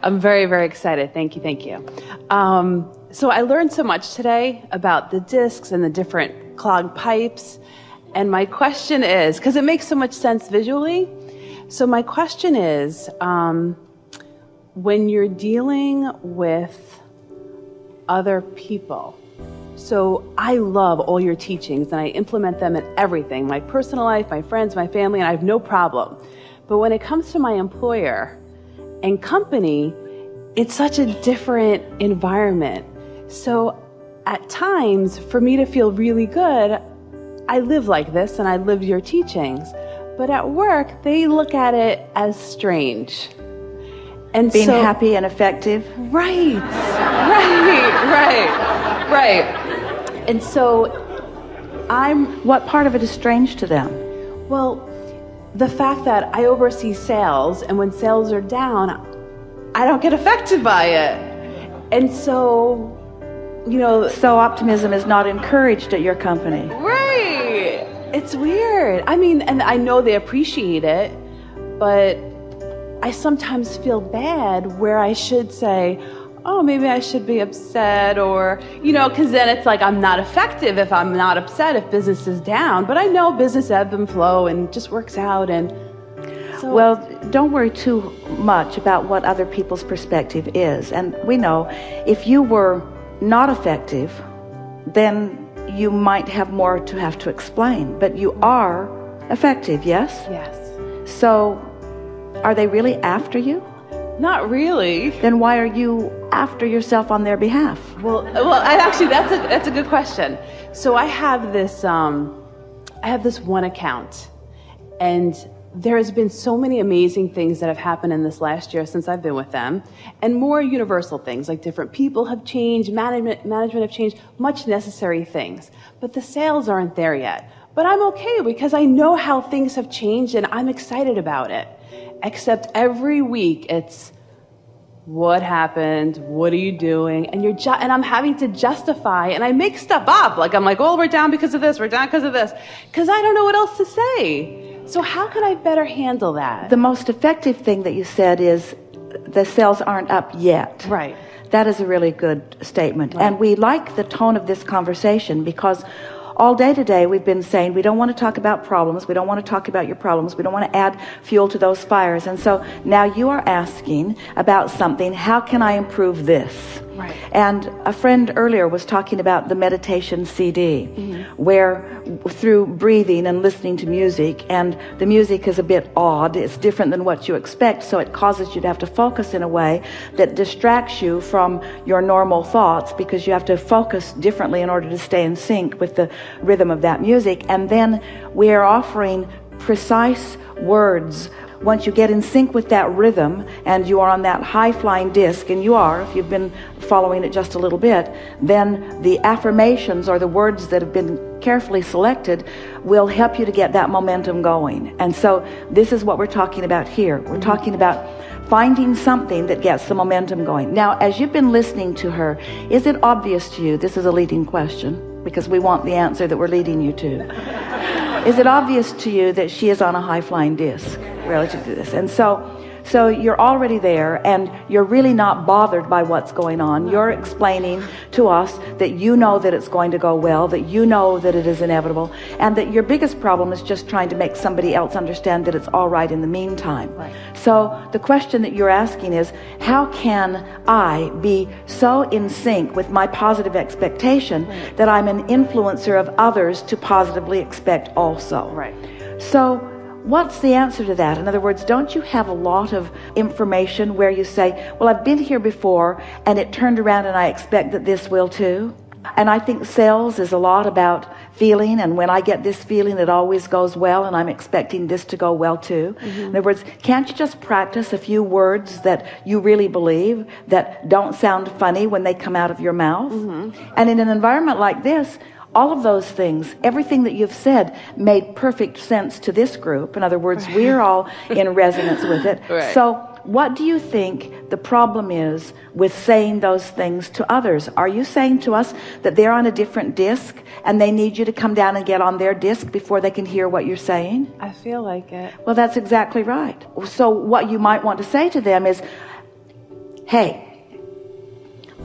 I'm very, very excited. Thank you, thank you. So I learned so much today about the discs and the different clogged pipes. And my question is, because it makes so much sense visually, so my question is, when you're dealing with other people, so I love all your teachings and I implement them in everything, my personal life, my friends, my family, and I have no problem. But when it comes to my employer and company, it's such a different environment. So at times, for me to feel really good, I live like this and I live your teachings. But at work, they look at it as strange. And being happy and effective. Right. And so what part of it is strange to them? Well, the fact that I oversee sales, and when sales are down, I don't get affected by it. And so, So optimism is not encouraged at your company. Right. It's weird. I mean, and I know they appreciate it, but I sometimes feel bad where I should say, oh, maybe I should be upset, or, because then it's like I'm not effective if I'm not upset if business is down. But I know business ebb and flow and just works out. And so, well, don't worry too much about what other people's perspective is. And we know if you were not effective, then you might have more to have to explain. But you are effective, yes? Yes. So are they really after you? Not really. Then why are you after yourself on their behalf? Well, actually, that's a good question. So I have this one account, and there has been so many amazing things that have happened in this last year since I've been with them, and more universal things like different people have changed, management have changed, much necessary things. But the sales aren't there yet. But I'm okay because I know how things have changed, and I'm excited about it. Except every week it's, what happened? What are you doing? And and I'm having to justify, and I make stuff up. I'm like, oh, we're down because of this. We're down because of this. Because I don't know what else to say. So how can I better handle that? The most effective thing that you said is the sales aren't up yet. Right. That is a really good statement. Right. And we like the tone of this conversation because all day today we've been saying we don't want to talk about problems, we don't want to talk about your problems, we don't want to add fuel to those fires. And so now you are asking about something, how can I improve this? Right. And a friend earlier was talking about the meditation CD, where through breathing and listening to music, and the music is a bit odd, it's different than what you expect, so it causes you to have to focus in a way that distracts you from your normal thoughts, because you have to focus differently in order to stay in sync with the rhythm of that music. And then we are offering precise words. Once you get in sync with that rhythm and you are on that high-flying disc, and you are, if you've been following it just a little bit, then the affirmations or the words that have been carefully selected will help you to get that momentum going. And so this is what we're talking about here. We're talking about finding something that gets the momentum going. Now, as you've been listening to her, is it obvious to you, this is a leading question, because we want the answer that we're leading you to. Is it obvious to you that she is on a high-flying disc relative to this? And so you're already there, and you're really not bothered by what's going on. You're explaining to us that you know that it's going to go well, that you know that it is inevitable, and that your biggest problem is just trying to make somebody else understand that it's all right in the meantime. Right. So the question that you're asking is, how can I be so in sync with my positive expectation that I'm an influencer of others to positively expect also? Right. So what's the answer to that? In other words, don't you have a lot of information where you say, well, I've been here before and it turned around and I expect that this will too? And I think sales is a lot about feeling, and when I get this feeling, it always goes well, and I'm expecting this to go well too. In other words, can't you just practice a few words that you really believe that don't sound funny when they come out of your mouth? And in an environment like this, all of those things, everything that you've said made perfect sense to this group. In other words, we're all in resonance with it. Right. So what do you think the problem is with saying those things to others? Are you saying to us that they're on a different disc and they need you to come down and get on their disc before they can hear what you're saying? I feel like it. Well, that's exactly right. So what you might want to say to them is, hey,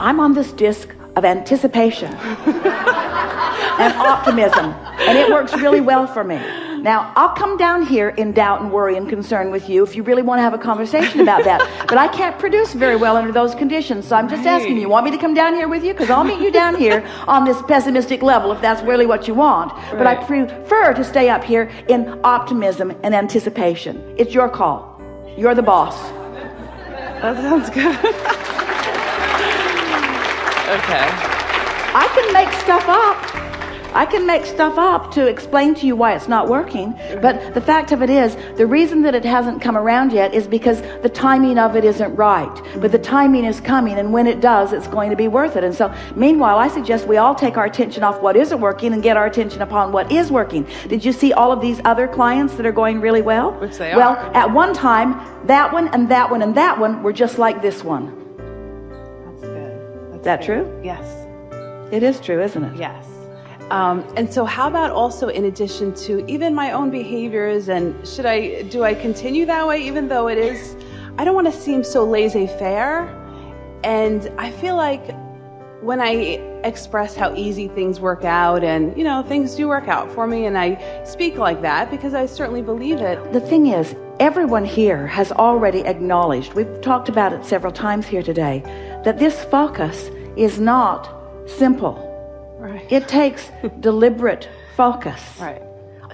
I'm on this disc of anticipation and optimism, and it works really well for me. Now, I'll come down here in doubt and worry and concern with you if you really want to have a conversation about that. But I can't produce very well under those conditions. So I'm just asking you, want me to come down here with you? Because I'll meet you down here on this pessimistic level if that's really what you want. Right. But I prefer to stay up here in optimism and anticipation. It's your call. You're the boss. That sounds good. Okay. I can make stuff up. I can make stuff up to explain to you why it's not working, but the fact of it is, the reason that it hasn't come around yet is because the timing of it isn't right. But the timing is coming, and when it does, it's going to be worth it. And so, meanwhile, I suggest we all take our attention off what isn't working and get our attention upon what is working. Did you see all of these other clients that are going really well? Which they Well, are. at one time, that one and that one and that one were just like this one. That's good. That's Is that good. true? Yes. It is true, isn't it? Yes. And so how about also in addition to even my own behaviors, and do I continue that way even though it is, I don't want to seem so laissez-faire, and I feel like when I express how easy things work out, and things do work out for me, and I speak like that because I certainly believe it. The thing is, everyone here has already acknowledged, we've talked about it several times here today, that this focus is not simple. Right. It takes deliberate focus. Right.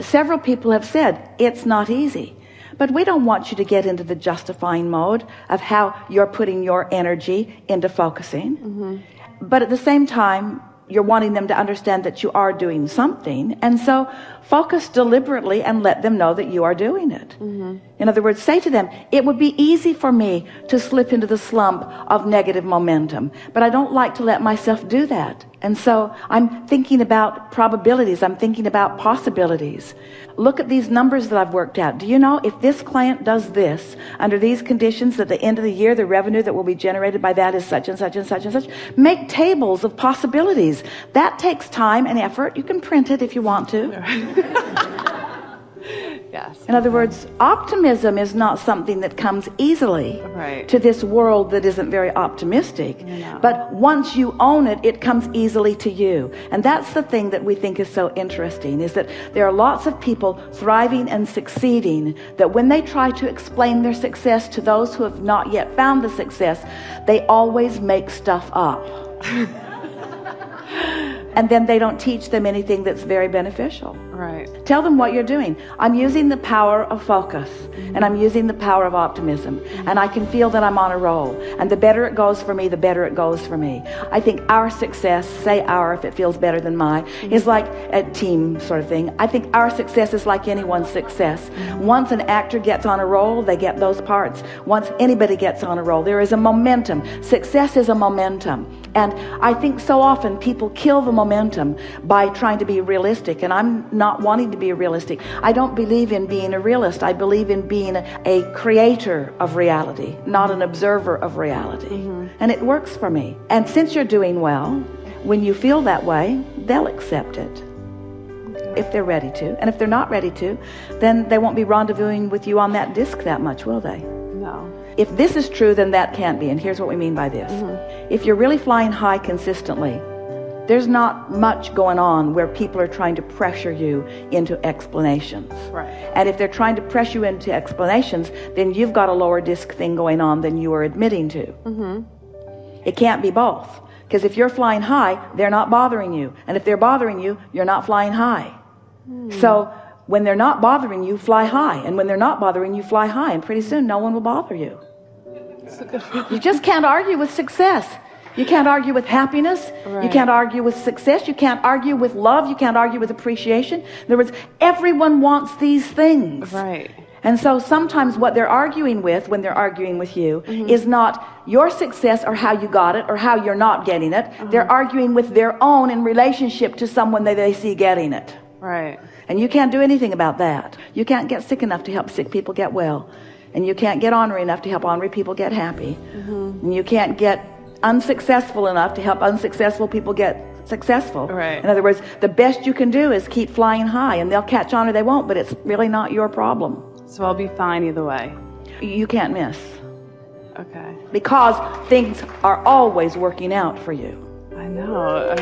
Several people have said it's not easy, but we don't want you to get into the justifying mode of how you're putting your energy into focusing. Mm-hmm. But at the same time, you're wanting them to understand that you are doing something, and so focus deliberately and let them know that you are doing it. Mm-hmm. In other words, say to them, it would be easy for me to slip into the slump of negative momentum, but I don't like to let myself do that. And so I'm thinking about probabilities. I'm thinking about possibilities. Look at these numbers that I've worked out. Do you know if this client does this under these conditions, at the end of the year, the revenue that will be generated by that is such and such and such and such? Make tables of possibilities. That takes time and effort. You can print it if you want to. Yes. In other words, optimism is not something that comes easily Right. to this world that isn't very optimistic. No. But once you own it, it comes easily to you. And that's the thing that we think is so interesting, is that there are lots of people thriving and succeeding that when they try to explain their success to those who have not yet found the success, they always make stuff up. And then they don't teach them anything that's very beneficial. Right. Tell them what you're doing. I'm using the power of focus, and I'm using the power of optimism, and I can feel that I'm on a roll. And the better it goes for me, the better it goes for me. I think our success, say our if it feels better than mine, is like a team sort of thing. I think our success is like anyone's success. Once an actor gets on a roll, they get those parts. Once anybody gets on a roll, there is a momentum. Success is a momentum. And I think so often people kill the momentum by trying to be realistic, and I'm not wanting to be realistic. I don't believe in being a realist. I believe in being a creator of reality, not an observer of reality. And it works for me. And since you're doing well, when you feel that way, they'll accept it. If they're ready to. And if they're not ready to, then they won't be rendezvousing with you on that disc that much, will they? No. If this is true, then that can't be. And here's what we mean by this. If you're really flying high consistently, there's not much going on where people are trying to pressure you into explanations. Right. And if they're trying to press you into explanations, then you've got a lower disc thing going on than you are admitting to. It can't be both. Because if you're flying high, they're not bothering you. And if they're bothering you, you're not flying high. So when they're not bothering you, fly high. And when they're not bothering you, fly high. And pretty soon, no one will bother you. You just can't argue with success. You can't argue with happiness. Right. You can't argue with success. You can't argue with love. You can't argue with appreciation. In other words, everyone wants these things. Right. And so sometimes what they're arguing with when they're arguing with you is not your success or how you got it or how you're not getting it. They're arguing with their own in relationship to someone that they see getting it. Right. And you can't do anything about that. You can't get sick enough to help sick people get well. And you can't get ornery enough to help ornery people get happy. And you can't get unsuccessful enough to help unsuccessful people get successful. Right. In other words, the best you can do is keep flying high, and they'll catch on or they won't, but it's really not your problem. So I'll be fine either way. You can't miss. Okay. because things are always working out for you. I know.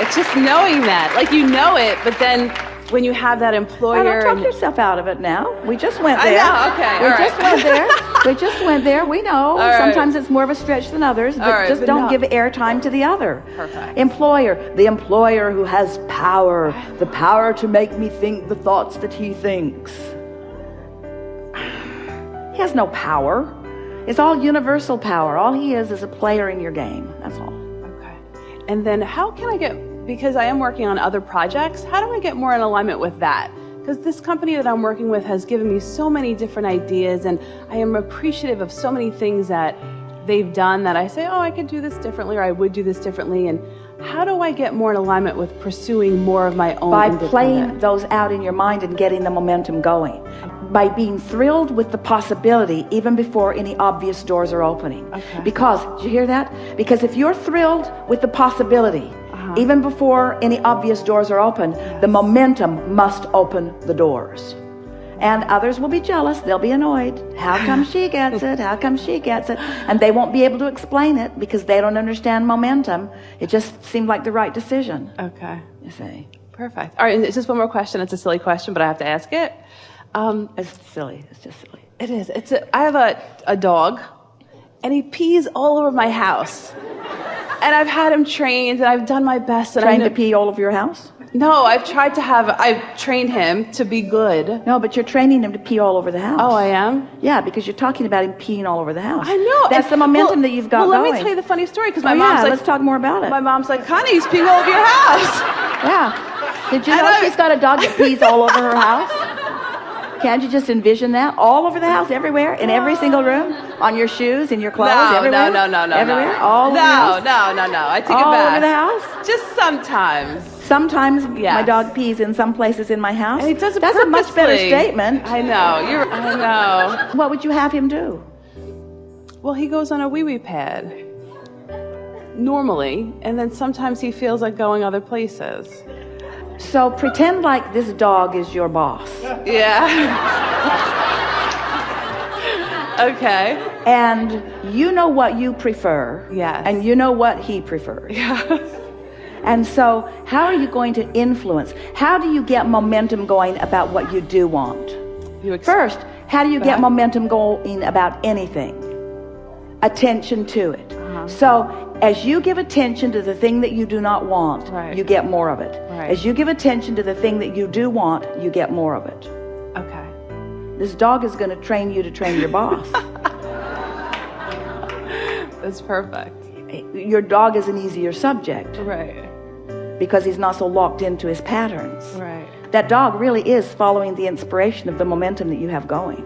It's just knowing that. Like, you know it, but then when you have that employer... Now, don't talk yourself out of it now. We just went I there. know, okay. We all just right. went there. We just went there. We know. All right. Sometimes it's more of a stretch than others, but right, just but don't no. give airtime to the other. Perfect. Employer. The employer who has power. The power to make me think the thoughts that he thinks. He has no power. It's all universal power. All he is a player in your game. That's all. Okay. And then how can I get, because I am working on other projects, how do I get more in alignment with that? Because this company that I'm working with has given me so many different ideas, and I am appreciative of so many things that they've done that I say, oh, I could do this differently, or I would do this differently. And how do I get more in alignment with pursuing more of my own By independent? playing those out in your mind and getting the momentum going. By being thrilled with the possibility even before any obvious doors are opening. Okay. Because, did you hear that? Because if you're thrilled with the possibility, even before any obvious doors are open, the momentum must open the doors. And others will be jealous. They'll be annoyed. How come she gets it? How come she gets it? And they won't be able to explain it because they don't understand momentum. It just seemed like the right decision. Okay. You see. Perfect. All right, and it's just one more question. It's a silly question, but I have to ask it. It's silly. It's just silly. It is. I have a dog, and he pees all over my house. And I've had him trained, and I've done my best. And Trained to pee all over your house? No, I've trained him to be good. No, but you're training him to pee all over the house. Oh, I am? Yeah, because you're talking about him peeing all over the house. I know. That's the momentum that you've got going. Well, going. let me tell you the funny story, because my Oh, mom's yeah, like... let's talk more about it. My mom's like, Connie, he's peeing all over your house. Yeah. Did you And know I- she's got a dog that pees all over her house? Can't you just envision that? All over the house, everywhere, in every single room, on your shoes, in your clothes, everywhere? No. Everywhere? All over the house? No. I take All it back. over the house? Just sometimes. Sometimes Yes. my dog pees in some places in my house. And he does it That's a much better purposely. statement. I know. I know. What would you have him do? Well, he goes on a wee-wee pad. Normally. And then sometimes he feels like going other places. So pretend like this dog is your boss. Yeah. Okay. And you know what you prefer. Yes. And you know what he prefers. Yeah. And so how are you going to influence? How do you get momentum going about what you do want? First, how do you get momentum going about anything? Attention to it. So as you give attention to the thing that you do not want, you get more of it. Right. As you give attention to the thing that you do want, you get more of it. Okay. This dog is going to train you to train your boss. That's perfect. Your dog is an easier subject Right. because he's not so locked into his patterns. Right. That dog really is following the inspiration of the momentum that you have going.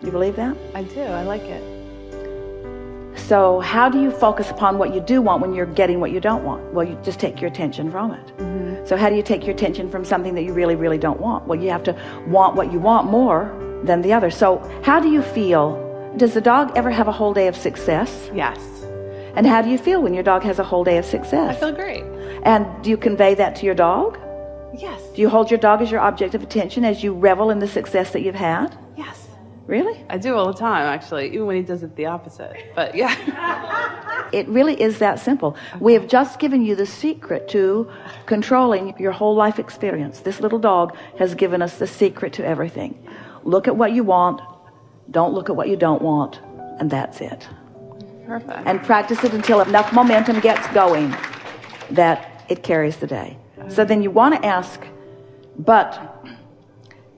You believe that? I do. I like it. So how do you focus upon what you do want when you're getting what you don't want? Well, you just take your attention from it. So how do you take your attention from something that you really, really don't want? Well, you have to want what you want more than the other. So how do you feel? Does the dog ever have a whole day of success? Yes. And how do you feel when your dog has a whole day of success? I feel great. And do you convey that to your dog? Yes. Do you hold your dog as your object of attention as you revel in the success that you've had? Yes. Really? I do all the time, actually, even when he does it the opposite. But yeah. It really is that simple. We have just given you the secret to controlling your whole life experience. This little dog has given us the secret to everything. Look at what you want. Don't look at what you don't want. And that's it. Perfect. And practice it until enough momentum gets going that it carries the day. So then you want to ask, but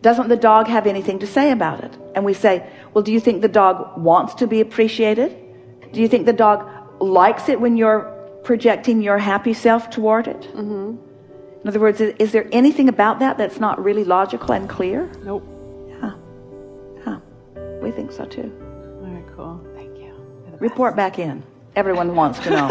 doesn't the dog have anything to say about it? And we say, well, do you think the dog wants to be appreciated? Do you think the dog likes it when you're projecting your happy self toward it? In other words, is there anything about that that's not really logical and clear? Nope. Yeah. We think so too. All right, cool. Thank you. You're the best. Report back in. Everyone wants to know.